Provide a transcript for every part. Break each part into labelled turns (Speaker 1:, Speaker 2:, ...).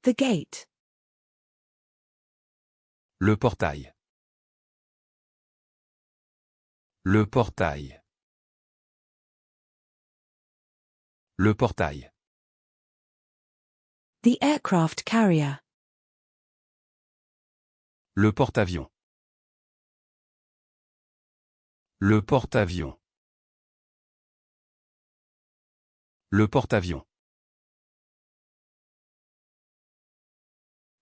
Speaker 1: The gate.
Speaker 2: Le portail. Le portail. Le portail.
Speaker 1: The aircraft carrier.
Speaker 2: Le porte-avions. Le porte-avions. Le porte-avions.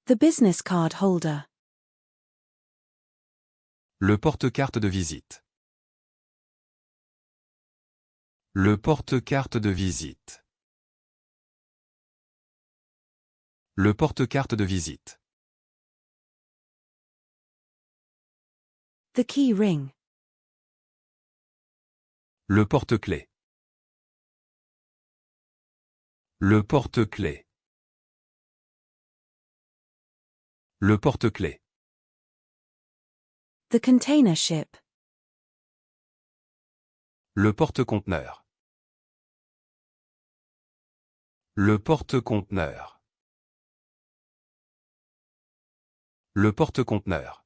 Speaker 1: The business card holder.
Speaker 2: Le porte-carte de visite. Le porte-carte de visite. Le porte-carte de visite.
Speaker 1: The key ring.
Speaker 2: Le porte-clés. Le porte-clés. Le porte-clés.
Speaker 1: The container ship.
Speaker 2: Le porte-conteneur. Le porte-conteneur. Le porte-conteneur.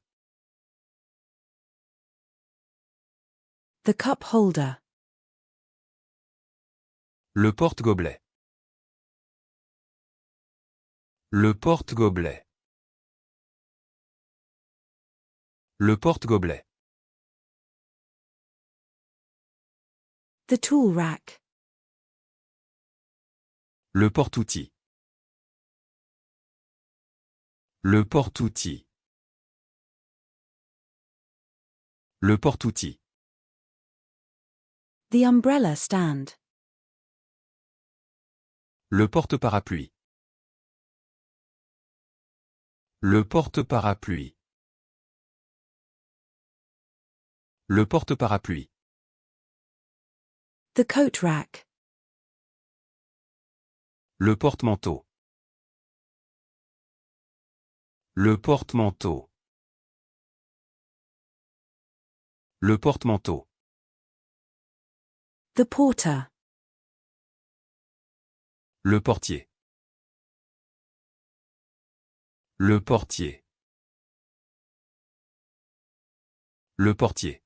Speaker 1: The cup holder.
Speaker 2: Le porte-gobelet. Le porte-gobelet. Le porte-gobelet.
Speaker 1: The tool rack.
Speaker 2: Le porte-outil. Le porte-outil. Le porte-outil.
Speaker 1: The umbrella stand.
Speaker 2: Le porte-parapluie. Le porte-parapluie. Le porte-parapluie.
Speaker 1: The coat rack.
Speaker 2: Le porte-manteau. Le porte-manteau. Le porte-manteau.
Speaker 1: The porter.
Speaker 2: Le portier. Le portier. Le portier.